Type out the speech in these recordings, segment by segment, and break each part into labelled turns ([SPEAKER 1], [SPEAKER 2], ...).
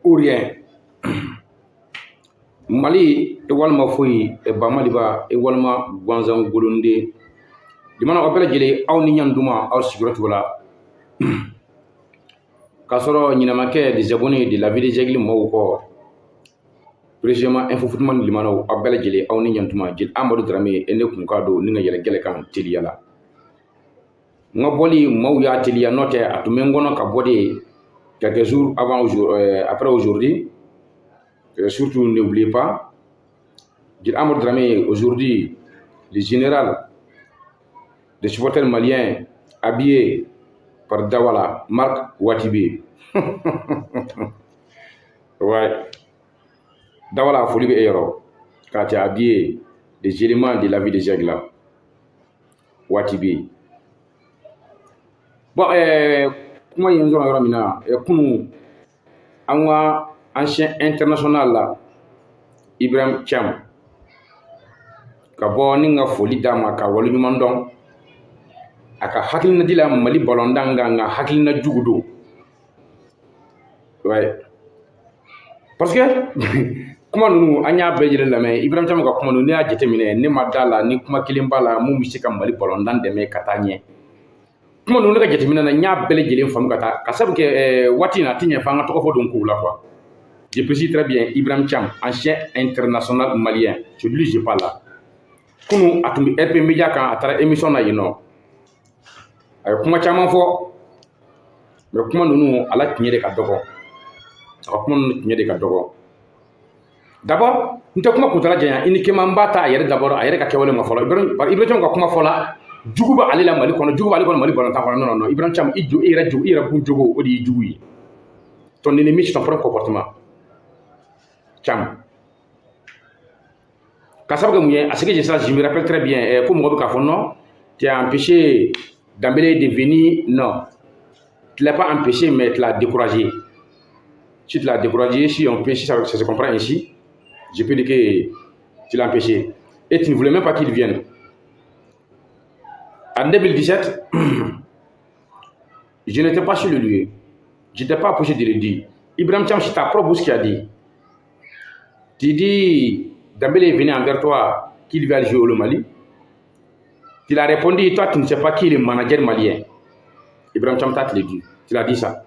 [SPEAKER 1] ou rien. Mali walma foyi ba Mali ba walma gwanzan golonde dimana opela jele aw ni nyanduma aw siguratu la kasoro nyinamake des abonnés de la vie des aigles moko précisément info footman limano abela jele aw ni nyanduma jil Amadou Dramé ene kun kado ni nga yele gele kan teliyala nga boli maw ya teliya note atumengono ka bodi quelques jours avant après aujourd'hui. Surtout, n'oubliez pas, Amadou Dramé, aujourd'hui, le général des supporters maliens habillé par Dawala, Marc Ouattibi. Ouais. Dawala a folie héros, quand tu as habillé des éléments de la vie des aigles. Ouattibi. Bon, comment il y a un ancien international là, Ibrahim Cham, Kabo Ninga Foli Dama, Kawali Mandon, Aka Hakilina Dila Mali Bolondanga, Hakilina Jugudo. Ouais. Parce que, comment nous, Anya Bejel Lame, Ibrahim Cham, comment nous n'a déterminé, ni Madala, ni Kuma Kilimbala, Moumisika Mali Bolondan de Me Katanye. Comment nous n'a déterminé, Nya Belejel Famkata, Kasab que Watina Tigne Fanga Toko Donkou la fois. Je précise très bien, Ibrahim Cham, ancien international malien. C'est lui je parle là. Kunu atumi RP Media kan atara émission na yino. Ay kuma chama fo. Mais kuma nunu ala tinye de ka dogo. Kuma nunu tinye de ka dogo. D'abord, nte kuma kutala janya inikema mbata ayere d'abord ayere ka kewale ma folo. Ibrahim Cham ka kuma fola juguba ali la Mali kono juguba ali kono Mali kono ta kono non. Ibrahim Cham ijo ira bu jogo odi jugu. Ton ennemi c'est ton propre comportement. Cham. Kassabga Mouyen, à ce que je me rappelle très bien, comme Rob Kafono, tu as empêché Dembélé de venir. Non, tu ne l'as pas empêché, mais tu l'as découragé. Si tu l'as découragé, si on peut, si ça se comprend ici, je peux dire que tu l'as empêché. Et tu ne voulais même pas qu'il vienne. En 2017, je n'étais pas sur le lieu. Je n'étais pas approché de le dire. Ibrahim Cham, c'est ta propre bouche qui a dit. Tu dis, Dembélé est venu envers toi qu'il va jouer au Mali. Tu as répondu, toi tu ne sais pas qui est le manager malien. Ibrahim Cham te l'a dit. Tu l'as dit ça.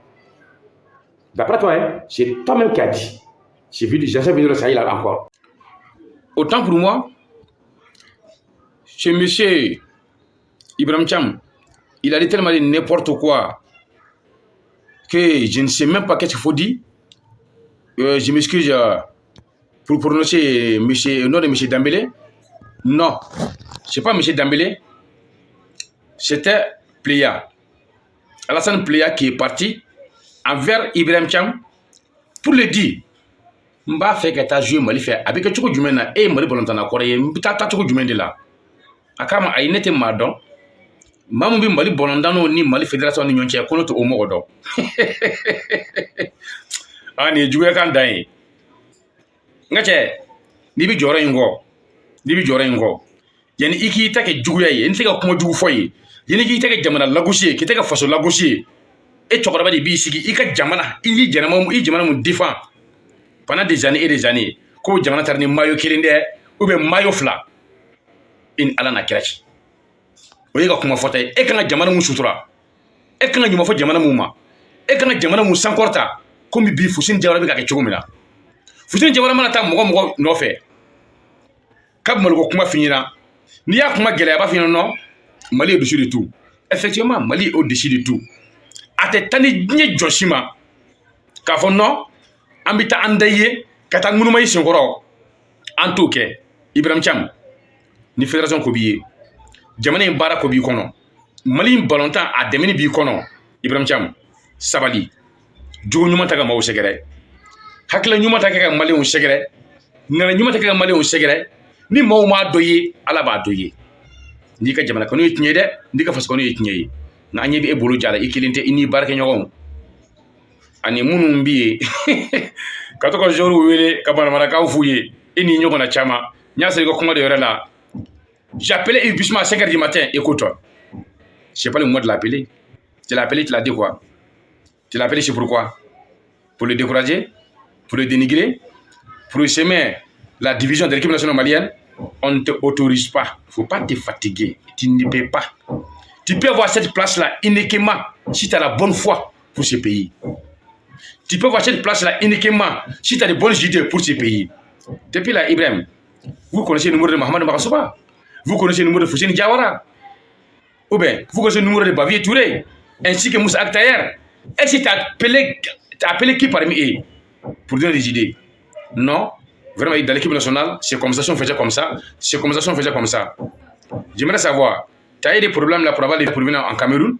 [SPEAKER 1] D'après toi, hein, c'est toi-même qui as dit. J'ai venu le Sahel encore. Autant pour moi, chez monsieur Ibrahim Cham, il a dit tellement n'importe quoi que je ne sais même pas qu'est-ce qu'il faut dire. Je m'excuse. Pour prononcer le nom de M. Dembélé. Non, ce n'est pas M. Dembélé. C'était Pléa. Alassane Pléa qui est parti envers Ibrahim Cham pour le dire. Mba fait que tu as joué Mali fait. Avec que tu as joué et Mali Bolantana Corée, tu as joué de là. Akama a une été madon. Mamoubi Mali Bolantano ni Mali Fédération ni Nyonche, qu'on a au Mogodo. Ah, ni joué quand d'ailleurs. Ngache nibi jora ingo yani iki take juguya ye nti ka kuma jugu foyi yani iki take jamana lagosi ki take faso lagosi e chokora ba de bi sigi ika jamana ili jamana mu défend pendant des années et des années ko jamana tarni mayo kirinde ou bien mayo fla in ala na kirachi o yiga kuma fota e kan jamana mu sutura e kan nyuma fo jamana mu ma e kan jamana mu sankorta ko mi bi fusin jawra bi ka ke chogomina Fusin Jawara Manata Mogo no fait. Cap Molgo Kuma finira. Nia Kuma Gelaba Fino, Mali au-dessus de tout. Effectivement, Mali au-dessus de tout. A te tani nye Joshima. Kafon non, Ambita Andaye, Katangunuma Songoro. En tout cas, Ibrahim Cham, ni Fédération Kobiye. Jamane Bara Kobi Kono. Mali Balantan a Demini Bikono. Ibrahim Cham, Sabali. Djounuma Tagama au Segre. Hakla nyuma ta ka mali on segere ngana nyuma ta ka mali on segere ni mawma doye ala ba doye ni ka jamana kono yitnye de ndi ka fasko no yitnye na anyebi e bolu jala ikilinte ini barke nyogon ani munu mbiye ka to ko joru wele ka bana mara ka fuye ini nyogona chama nya se ko kuma de yorela j'appelais Ibisma à 5h du matin écoute je sais pas le mot de l'appeler tu l'as appelé tu l'as dit quoi tu l'as appelé c'est pourquoi pour le décourager pour le dénigrer, pour semer la division de l'équipe nationale malienne, on ne t'autorise pas. Il ne faut pas te fatiguer. Tu ne peux pas. Tu peux avoir cette place-là uniquement si tu as la bonne foi pour ce pays. Tu peux avoir cette place-là uniquement si tu as de bonnes idées pour ce pays. Depuis là, Ibrahim, vous connaissez le numéro de Mohamed Makasouba, vous connaissez le numéro de Fousseni Diawara, ou bien vous connaissez le numéro de Bavier Touré, ainsi que Moussa Akhtayer. Est-ce que tu as appelé qui parmi eux pour donner des idées? Non. Vraiment, dans l'équipe nationale, c'est comme ça, on faisait comme ça. C'est comme ça, on faisait comme ça. J'aimerais savoir, tu as eu des problèmes là pour avoir les pour venir en Cameroun?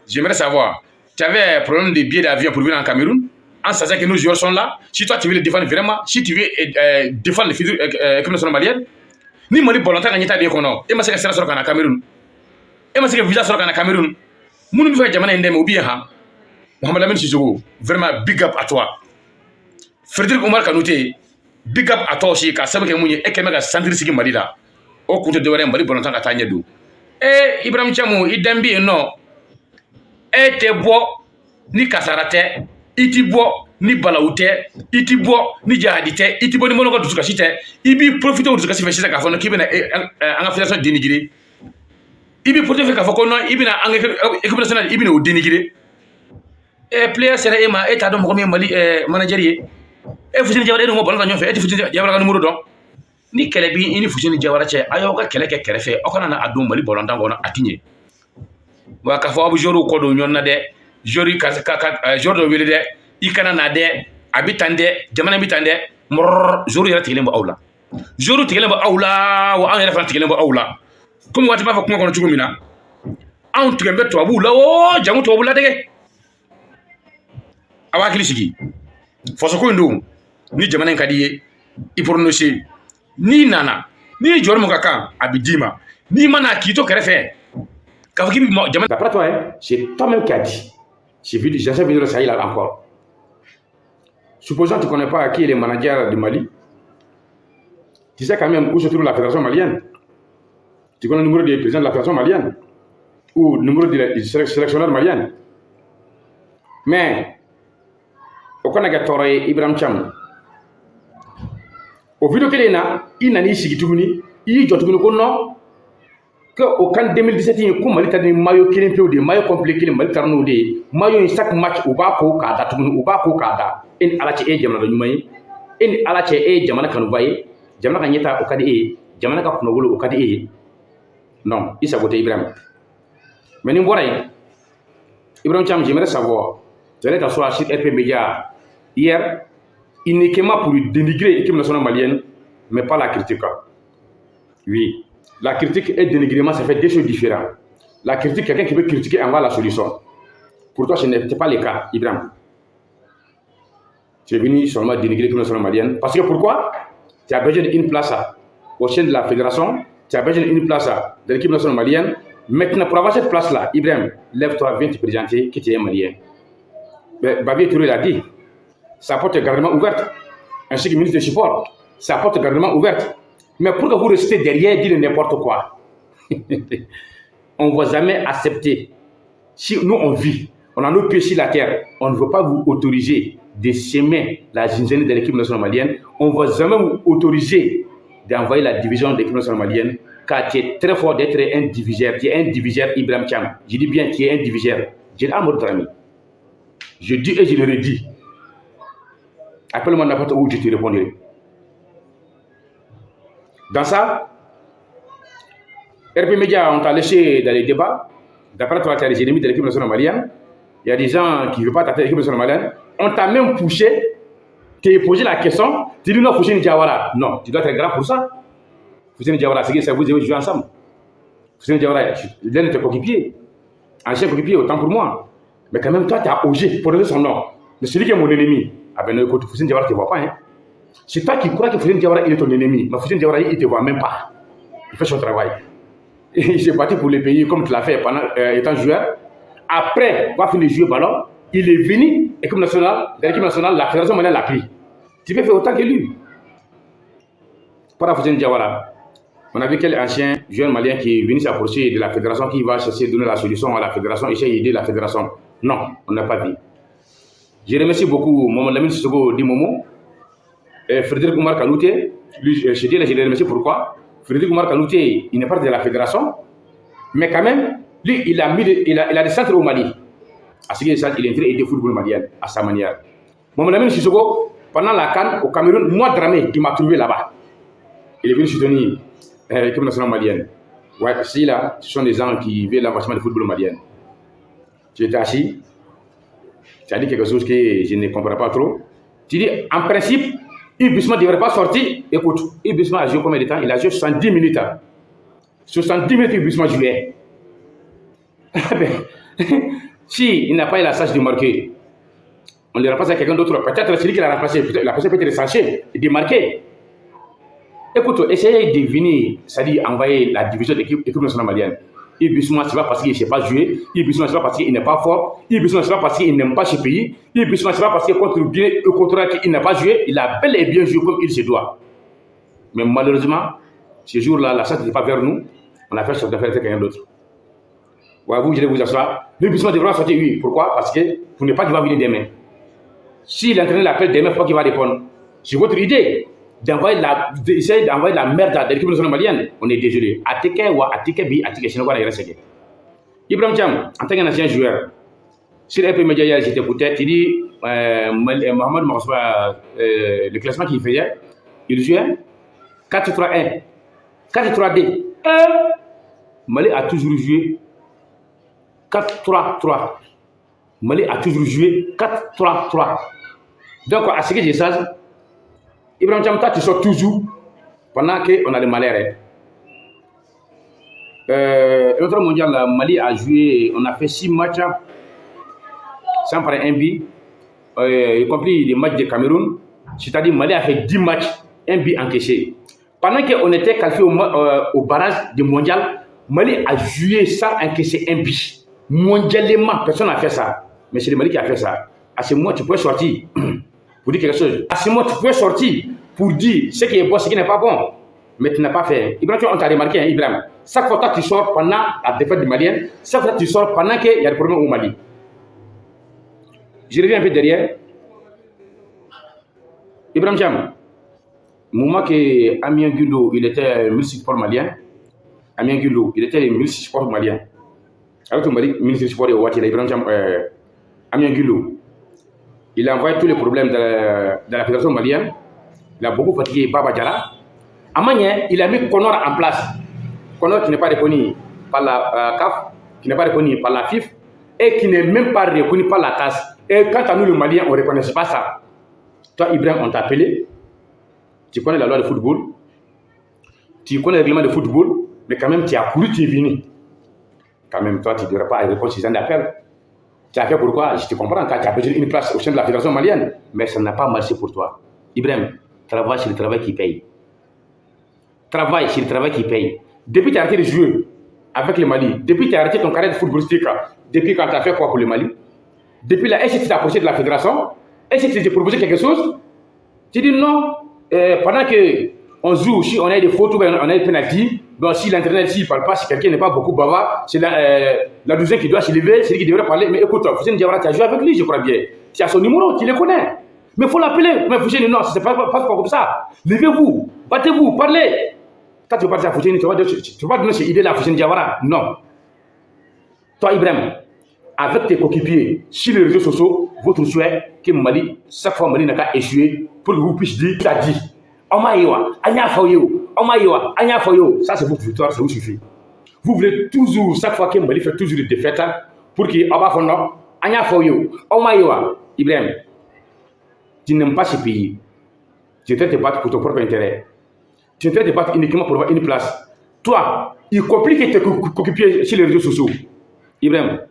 [SPEAKER 1] J'aimerais savoir, tu avais un problème de billets d'avion pour venir en Cameroun? En sachant que nos joueurs sont là, si toi tu veux les défendre vraiment, si tu veux défendre l'équipe nationale malienne, ni Mali Bolanta gagné ta décono, et ma c'est que c'est la sorte en Cameroun. Et ma c'est que visa sorte en Cameroun. Mon nous fait jamais ndem ou bien ha. Mohamed Lamine Sissoko, vraiment big up à toi. Frédéric Omar Kanouté, big up à toi aussi, car ça me fait et que mega Sandri Sigi Mali là. Au côté de Warren Mali Bolanta Katanya do. Eh Ibrahim Chamou, idembi non. Eh te bo ni kasarate. Iti bo ni balaoute, iti bo ni jahadite, iti bo ni monoga dusukasite, ibi profite de dusukasi feshisa ka fono kibena anga fédération dénigré. Ibi profite ka foko no ibina anga équipe nationale ibina o dénigré. E player sera ema eta do mo mali manager ye. E Fousseni Diawara no mo balanta nyofe, e Fousseni Diawara numéro don. Ni kelebi ini Fousseni Diawara che ayo ka keleke kerefe, okona na adum mali balanta ngona atinye. Wa ka fo abu joro ko do nyonna de jori jordo wele de ikana na de abitande jamana bitande mor jori yara tigelen ba awla joru tigelen ba awla wa an yara fa tigelen ba awla comme wati ba fa kuma kono chugumina an tigembe to abu la o jamu to abu la dege awa kilisigi foso ko ndo ni jamana kadiye i prononcer ni nana ni jor mo kaka abidima ni mana kito kerefe ka fakibi jamana d'après toi hein, c'est toi même qui a dit. J'ai vu le Sahel encore. Supposons que tu ne connais pas qui est le manager de Mali. Tu sais quand même où se trouve la fédération malienne. Tu connais le numéro du président de la fédération malienne. Ou le numéro du sélectionneur malien. Mais, au Canada, Ibrahim Cham. Au vidéo qu'il y a, il n'a ni sigituni, il y a non. Que au CAN 2017 il y a Mali tani maillot kilin peu de maillot complet kilin Mali tarno de maillot chaque match au bako kada tugunu au bako kada en alache e jamana nyumay en alache e jamana kanu baye jamana kanyeta o kadi e jamana ka kuno wolo o kadi e non isa gote Ibrahim mais ni boray Ibrahim Cham j'aimerais savoir tu allais t'asseoir sur RP Média hier uniquement pour dénigrer l'équipe nationale malienne mais pas la critiquer. Oui. La critique et le dénigrement, ça fait deux choses différentes. La critique, quelqu'un qui veut critiquer envoie la solution. Pour toi, ce n'était pas le cas, Ibrahim. Tu es venu seulement dénigrer l'équipe nationale malienne. Parce que pourquoi? Tu as besoin d'une place au sein de la fédération, tu as besoin d'une place de l'équipe nationale malienne. Maintenant, pour avoir cette place-là, Ibrahim, lève-toi, viens te présenter, que tu es malien. Bavier Touré l'a dit, sa porte est gardement ouverte. Ainsi que le ministre de support, sa porte est gardement ouverte. Mais pourquoi vous restez derrière et dire n'importe quoi? On ne va jamais accepter. Si nous on vit, on a nos pieds sur la terre, on ne veut pas vous autoriser de semer la zinzanie de l'équipe nationale malienne. On ne va jamais vous autoriser d'envoyer la division de l'équipe nationale malienne, car tu es très fort d'être un diviseur. Tu es un diviseur Ibrahim Cham. Je dis bien, tu es un diviseur. J'ai l'amour ami. Je dis et je le redis. Appelle-moi n'importe où, je te répondrai. Dans ça, RP Média, on t'a laissé dans les débats. D'après toi, tu as les ennemis de l'équipe nationale malienne. Il y a des gens qui ne veulent pas t'attaquer l'équipe nationale malienne. On t'a même poussé, tu t'es posé la question. Tu dis non, Fousseni Diawara. Non, tu dois être grand pour ça. Fousseni Diawara, c'est que ça vous avez joué ensemble. Fousseni Diawara, l'un de tes coéquipiers. Ancien coéquipier, autant pour moi. Mais quand même, toi, tu as osé pour donner son nom. Mais celui qui est mon ennemi, ah ben non, écoute, Fousseni Diawara, tu ne vois pas, hein. C'est toi qui crois que Fousseni Diawara il est ton ennemi. Mais Fousseni Diawara, il ne te voit même pas. Il fait son travail. Il s'est battu pour les pays comme tu l'as fait pendant étant joueur. Après, avoir fini de jouer ballon, il est venu, l'équipe nationale, la fédération malienne l'a pris. Tu peux faire autant que lui. Par Fousseni Diawara, on a vu quel ancien jeune malien qui est venu s'approcher de la fédération, qui va chercher de donner la solution à la fédération, essayer d'aider la fédération. Non, on n'a pas vu. Je remercie beaucoup Mohamed Lamine Sissoko Di Momo, Frédéric Oumar Kanouté. Je les remercie pourquoi. Frédéric Oumar Kanouté, il n'est pas de la fédération, mais quand même, lui, il a des centres au Mali. À ce qu'il il est entré et du football malien à sa manière. Mohamed Lamine Sissoko, pendant la CAN au Cameroun, moi, Dramé, il m'a trouvé là-bas. Il est venu soutenir l'équipe nationale malienne. Ouais, si là, ce sont des gens qui veulent l'avancement du football malien. Tu étais assis, tu as dit quelque chose que je ne comprends pas trop. Tu dis, en principe, Yves Bissouma ne devrait pas sortir. Écoute, Yves Bissouma a joué combien de temps? Il a joué 70 minutes. 70 minutes, Yves Bissouma jouait. Si il n'a pas eu la sage de marquer, on ne le remplace à quelqu'un d'autre. Peut-être celui qui l'a remplacé, la personne peut être essentielle et de marquer. Écoute, essayez de venir, c'est-à-dire envoyer la division de l'équipe nationale malienne. Yves Bissouma, ce n'est pas parce qu'il ne sait pas jouer. Yves Bissouma, ce n'est pas parce qu'il n'est pas fort. Yves Bissouma, ce n'est pas parce qu'il n'aime pas ce pays. Yves Bissouma, ce n'est pas parce qu'il contribue au contraire qu'il n'a pas joué. Il a bel et bien joué comme il se doit. Mais malheureusement, ce jour-là, la chance n'était pas vers nous. On a fait chef d'affaires avec quelqu'un d'autre. Ouais, vous, je vais vous asseoir. Yves Bissouma devra sortir, oui. Pourquoi? Parce que vous n'êtes pas qu'il va venir demain. Si l'entraîneur l'appelle demain, il ne faut pas qu'il va répondre. C'est votre idée d'essayer d'envoyer la merde à l'équipe nationale malienne. On est désolé. Ateke ou Ateke bi, Ateke Sénégal, il reste. Ibrahim Thiam, en tant qu'ancien joueur, sur les premiers médias, j'étais peut-être, il dit, Mohamed Marsoua, le classement qu'il faisait, il jouait 4-3-1, 4-3-2. Mali a toujours joué 4-3-3. Mali a toujours joué 4-3-3. Donc, à ce que je sache, Ibrahim Thiam, tu sors toujours pendant qu'on a le malheur. L'autre mondial, Mali a joué, on a fait 6 matchs sans prendre un but, y compris les matchs de Cameroun. C'est-à-dire Mali a fait 10 matchs, un but encaissé. Pendant qu'on était qualifié au barrage du mondial, Mali a joué sans encaisser un but. Mondialement, personne n'a fait ça. Mais c'est le Mali qui a fait ça. À ce moment, tu peux sortir pour dire quelque chose. À ce moment, tu peux sortir pour dire ce qui est bon, ce qui n'est pas bon. Mais tu n'as pas fait. Ibrahim, on t'a remarqué, hein, Ibrahim. Chaque fois que tu sors pendant la défaite du Malien, chaque fois que tu sors pendant qu'il y a des problèmes au Mali. Je reviens un peu derrière. Ibrahim Thiam, au moment que Amien Gundo, il était ministre du sport malien, Amien Gundo, il était ministre du sport malien. Avec le ministre du sport de Ouattila, Ibrahim Thiam, Amien Gundo, il a envoyé tous les problèmes de la fédération malienne. Il a beaucoup fatigué Baba Diarra. À Magné, il a mis Conor en place. Conor qui n'est pas reconnu par la CAF, qui n'est pas reconnu par la FIF et qui n'est même pas reconnu par la CAS. Et quant à nous, les Maliens, on ne reconnaît pas ça. Toi, Ibrahim, on t'a appelé. Tu connais la loi de football. Tu connais le règlement de football. Mais quand même, tu as couru, tu es venu. Quand même, toi, tu ne devrais pas répondre à ces gens d'appel. Tu as fait pourquoi? Je te comprends, quand tu as besoin d'une place au sein de la fédération malienne. Mais ça n'a pas marché pour toi. Ibrahim, travaille sur le travail qui paye. Travaille sur le travail qui paye. Depuis que tu as arrêté de jouer avec le Mali, depuis que tu as arrêté ton carrière footballistique, depuis quand tu as fait quoi pour le Mali? Depuis là, est-ce que tu t'es approché de la fédération? Est-ce que tu t'es proposé quelque chose? Tu dis non. Pendant qu'on joue, si on a des fautes, on a des pénaltys, donc si l'entraîneur ne parle pas, si quelqu'un n'est pas beaucoup bavard, c'est la deuxième qui doit se lever, c'est lui qui devrait parler. Mais écoute, Foussine Diawara, tu as joué avec lui, je crois bien. Tu as son numéro, tu le connais. Mais il faut l'appeler. Mais Foussine, non, ce n'est pas comme ça. Levez-vous, battez-vous, parlez. Quand tu vas partir à Foussine, tu vas donner cette idée-là à Foussine Diawara. Non. Toi, Ibrahim, avec tes coéquipiers sur les réseaux sociaux, votre souhait que Mali, chaque fois Mali n'a qu'à échouer pour que vous puissiez dire, tu as dit, Omaïwa, Anya Fayo, Omaïwa, Anya Fayo. Ça, c'est votre victoire, ça vous suffit. Vous voulez toujours, chaque fois que Mali fait toujours des défaites, pour qu'il y ait Abafono, Anya Fayo, Omaïwa. Ibrahim, tu n'aimes pas ce pays. Tu es en train de te battre pour ton propre intérêt. Tu es en train de te battre uniquement pour avoir une place. Toi, il complique tes coéquipiers sur les réseaux sociaux. Ibrahim,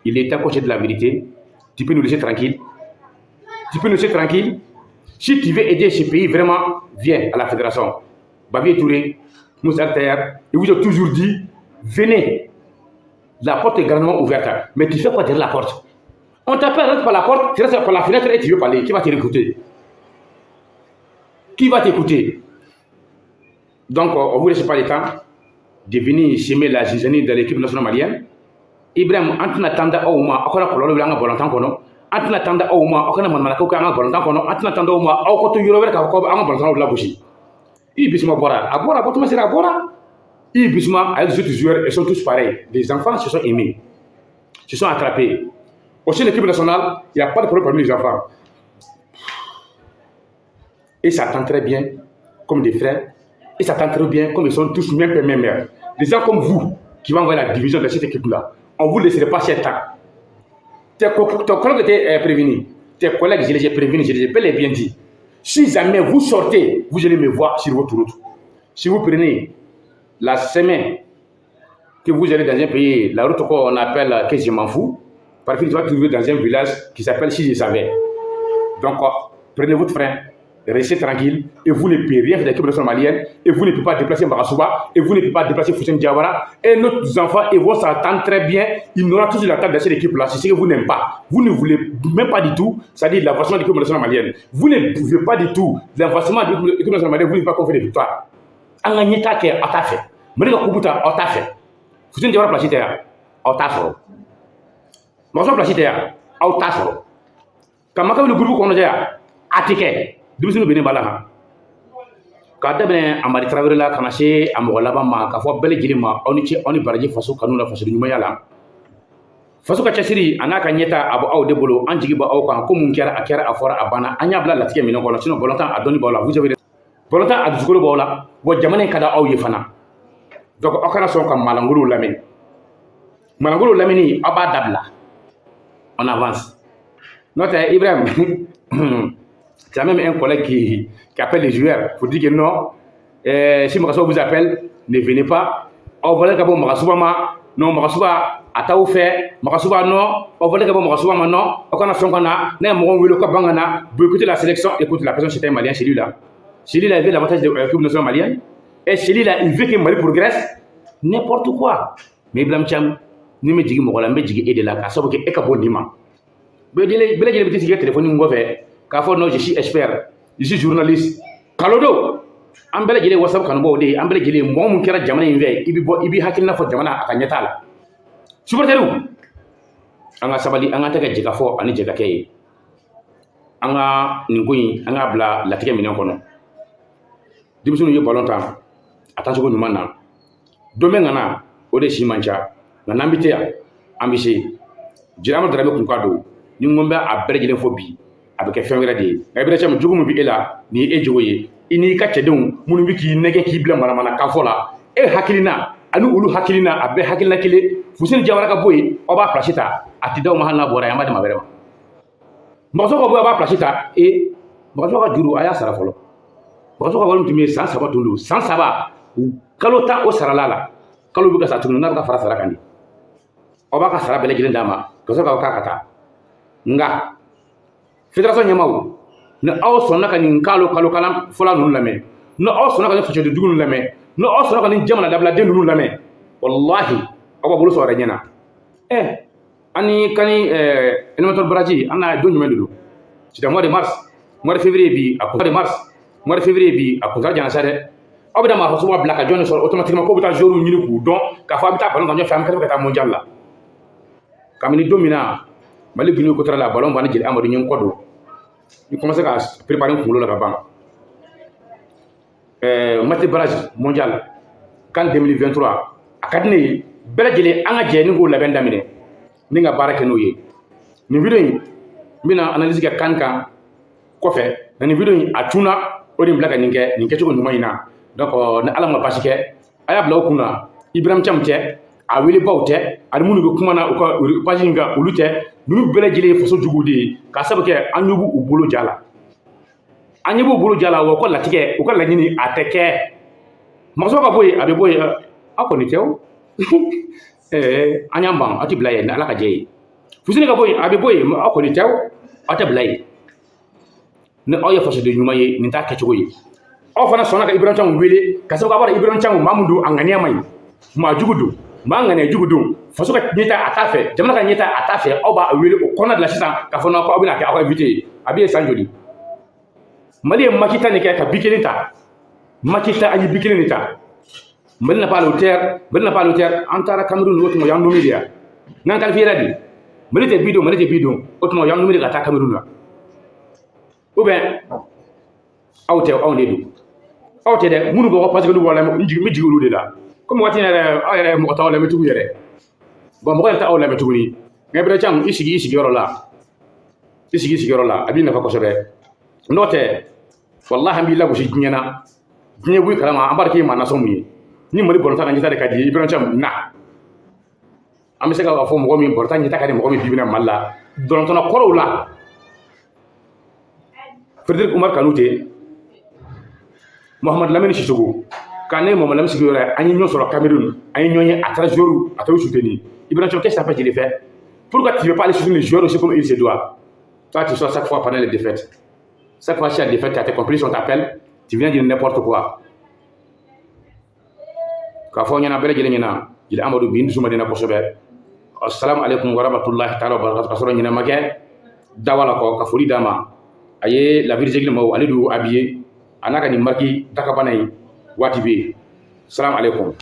[SPEAKER 1] il est accroché de la vérité. Tu peux nous laisser tranquille. Tu peux nous laisser tranquille. Si tu veux aider ce pays, vraiment, viens à la fédération. Bavier Touré, Moussa Terre, et vous avez toujours dit, venez. La porte est grandement ouverte. Mais tu fais quoi derrière la porte? On t'appelle par la porte, tu restes par la fenêtre et tu veux parler. Qui va t'écouter? Qui va t'écouter? Donc, on ne vous laisse pas le temps de venir semer la zizanie de l'équipe nationale malienne. Ibrahim, en attendant au moins, an tɛna tan da aw ma aw kana manamana ko an ka balontan kɔnɔ an tɛna tan da aw ma aw ka to yɔrɔ wɛrɛ k'a fɔ an ka balontanw lagosi i Bissouma bɔra a bɔtuma sera a bɔra i Bissouma avec les autres joueurs ils sont tous pareils les enfants se sont aimés se sont attrapés au sein de l'équipe nationale il n'y a pas de problème parmi les enfants et ça s'entendent très bien comme des frères et ça s'entend très bien comme ils sont tous même père même mère des gens comme vous qui vont envoyer la division de cette équipe là on ne vous laisserait pas cet temps. Tes collègues étaient prévenus. Tes collègues, je les ai prévenus, je les ai bien dit. Si jamais vous sortez, vous allez me voir sur votre route. Si vous prenez la semaine que vous allez dans un pays, la route qu'on appelle que je m'en fous, parfois tu vas trouver dans un village qui s'appelle Si je savais. Donc, prenez votre frein, restez tranquille, et vous ne pouvez rien faire de l'équipe nationale malienne, et vous ne pouvez pas déplacer Mbakasouba, et vous ne pouvez pas déplacer Foussem Diawara, et nos enfants, ils vont s'entendre très bien, ils n'auront toujours la table de cette équipe-là, c'est ce que vous n'aimez pas. Vous ne voulez même pas du tout, c'est-à-dire l'avancement de l'équipe nationale malienne. Vous ne pouvez pas du tout, l'avancement de l'équipe nationale malienne, vous ne pouvez pas qu'on fait des victoires. En gagnant ta terre, on t'a fait. Menez le Kubuta, on t'a fait. Foussem Diawara placé terre, on t'a fait. Mbakasouba placé terre, on t'a fait. Quand on a le groupe qu'on a déjà, attiqué. Denmisɛnninw bɛ ne bala kan k'a daminɛ Amari Traoré la kana se a mɔgɔ laban ma k'a fɔ bɛɛ lajɛlen ma aw ni ce aw ni baraji faso kanu la faso ɲumanya la faso ka cɛsiri a n'a ka ɲɛta a bɔ aw de bolo an jigi bɔ aw kan ko mun kɛra a kɛra a fɔra a banna an y'a bila latigɛ minɛn kɔnɔ sinon balontan a dɔnni b'aw la vous avez balontan a dusukolo b'aw la wa jamana in ka da aw ye fana donc aw kana sɔn ka malangolow lamɛn malangolow lamɛnni aw b'a dabila on avance n'o tɛ Ibrahim c'est même un collègue qui appelle les joueurs pour dire que non, si Mbakasouba vous appelle, ne venez pas. On voulait que Mbakasouba non, Mbakasouba a taou fait, Mbakasouba non, on voulait que Mbakasouba non, on a son kana, n'a mon voulu que Bangana, vous écoutez la sélection, écoutez la personne c'était un malien chez lui là. Chez lui là, il veut l'avantage de l'équipe nationale malienne, et chez lui là, il veut que Mali progresse, n'importe quoi. Mais Ibrahim Thiam, ni me digi Mogola, me digi aider là, car ça veut dire que bon dimanche. Mais il est petit téléphone, il fait. K'a fɔ non je suis expert je suis journaliste kalodo an bɛɛ lajɛlen WhatsApp kanubɔw de ye an bɛɛ lajɛlen mɔgɔ min kɛra jamana in fɛ i bɛ hakilina fɔ jamana a ka ɲɛtaa la supporteriw an ka sabali an ka tɛ ka jɛ ka fɔ ani jɛ ka kɛ ye an ka nin ko in an k'a bila latigɛ minɛn kɔnɔ denmisɛnninw ye ballon ta a taacogo ɲuman na don bɛ ŋana o de si man ca nka n'an bɛ tɛ yan an bɛ se jɛnɛ Amadu Darabe kun ka don ni n ko n bɛ a bɛɛ lajɛlen fɔ bi a bɛ kɛ fɛn wɛrɛ de ye nka Ibrahima Thiam jogo min bɛ e la nin ye e jogo ye i n'i ka cɛdenw minnu bɛ k'i nɛgɛ k'i bila manamana kan fɔ la e hakilina ani olu hakilina a bɛɛ hakilina kelen Foussem Diawara ka bɔ yen aw b'a place ta a tɛ d'aw ma hali n'a bɔra yan an b'a di maa wɛrɛ ma Mbakasouba ka bɔ yen a b'a place ta Mbakasouba ka juru a y'a sara fɔlɔ Mbakasouba ka wari min tun bɛ yen san 3 tun don san 3 kalo 10 o sarala la kalo bɛ ka sa tuguni n'a bɛ ka fara sara kan di aw b'a ka sara bɛɛ lajɛlen d'a ma ka sɔrɔ k'aw k'a ka taa nka fédération ɲɛmaaw ni aw sɔnna ka nin kalo kalan fɔla ninnu lamɛn ni aw sɔnna ka nin fasodenjugu ninnu lamɛn ni aw sɔnna ka nin jamana dabiladen ninnu lamɛn wallahi aw b'a bolo sɔrɔ yɛrɛ ɲɛna ani kani éliminatoire baraji an na don jumɛn de don c'était mois de mars mois de février bi a kuntara jana sa dɛ aw bɛ da Mbakasouba bila ka jɔn de sɔrɔ automatiquement k'o bɛ taa joueurs ɲini k'u dɔn k'a fɔ a bɛ taa ballon ta ɲɔgɔn fɛ an bɛ ka taa mondial la kabini don min na Mali Guinée Équatoriale la ballon b'an jeli Amadu ɲɛ kɔ don il commence ka préparer kunkolo la ka ban match barrage mondial CAN 2023 a ka di ne ye bɛɛ lajɛlen an ka jɛ ni k'o labɛn daminɛ ni ka baara kɛ n'o ye nin video in n bɛna analyse kɛ CAN kan kɔfɛ na nin video in a tunna o de bila ka nin kɛcogo ɲuman in na donc ni Ala ma basi kɛ a y'a bila o kun na Ibrahima Thiam tɛ a welebaw tɛ ani minnu bɛ kuma na u ka page in kan olu tɛ ninnu bɛɛ lajɛlen ye faso jugu de ye k'a sabu kɛ an ɲɛ b'u bolo ja la an ɲɛ b'u bolo ja la wa u ka latigɛ u ka laɲini a tɛ kɛ Mbakasouba ka bɔ yen a bɛ bɔ yen aw kɔni tɛ o an y'an ban aw tɛ bila yen ni Ala ka jɛ ye Foussem ka bɔ yen a bɛ bɔ yen aw kɔni tɛ o aw tɛ bila yen ni aw ye fasoden ɲuman ye nin t'a kɛcogo ye aw fana sɔnna ka Ibrahima Thiam wele ka sabu k'a b'a dɔn Ibrahima Thiam maa min don a ŋaniya man ɲi maa jugu don maa ŋaniya jugu don faso ka ɲɛta a t'a fɛ jamana ka ɲɛta a t'a fɛ aw b'a wele o kɔnɔna de la sisan k'a fɔ n'aw ko aw bɛna kɛ aw ka invité ye a bɛ ye san joli Mali ye makita nin kɛ ka bi kelen ta makita an ye bi kelen de ta Mali n'a pas à l'hauteur an taara Cameroun o tuma y'an nommé de yan n'an qualifiera de Mali tɛ bidon o tuma y'an numuni ka taa Cameroun la ou bien aw tɛ anw de don aw tɛ dɛ minnu bɔ parce que olu bɔra n jigi olu de la comme waati yɛrɛ aw yɛrɛ mɔgɔ t'aw lamɛn tugun yɛrɛ bon mɔgɔ yɛrɛ t'aw lamɛn tuguni mais Ibra Thiam i sigiyɔrɔ la a b'i nafa kosɛbɛ n'o tɛ wallahi an b'i lagosi diɲɛ na diɲɛ b'i kalama an b'a dɔn k'i ye maa nasɔn mun ye ni Mali bɔlɔta ka ɲɛta de ka di Ibra Thiam na an bɛ se k'a fɔ mɔgɔ min bɔlɔta ɲɛta ka di mɔgɔ min bi bɛna Mali la dɔlɔntɔnna kɔrɔw la Frédéric Oumar Kanouté Mohamed Lamine Sissoko quand ne Mohamed Lamine Sissoko an ye ɲɔgɔn sɔrɔ Cameroun an ye ɲɔgɔn ye à travers joueurs a t'u soutenir Ibra Thiam qu'est-ce que ça peut te faire pourquoi tu ne veux pas aller soutenir les joueurs aussi comme il se doit toi tu sors chaque fois pendant les défaites chaque fois qu'il y a défaite à tes complices on t'appelle tu viens dire n'importe quoi k'a fɔ ɲɛna bɛɛ lajɛlen ɲɛna jeli Amadu bi n dusu ma di n na kosɛbɛ assalamu alaikum warahmatullahi ta'ala wabarakatuh ka sɔrɔ ɲɛnama kɛ dawa la kɔ ka foli d'a ma a ye la Vierge Maw ale de y'o habillé a n'a ka nin marque dakabana in waati bɛ yen salamu alaikum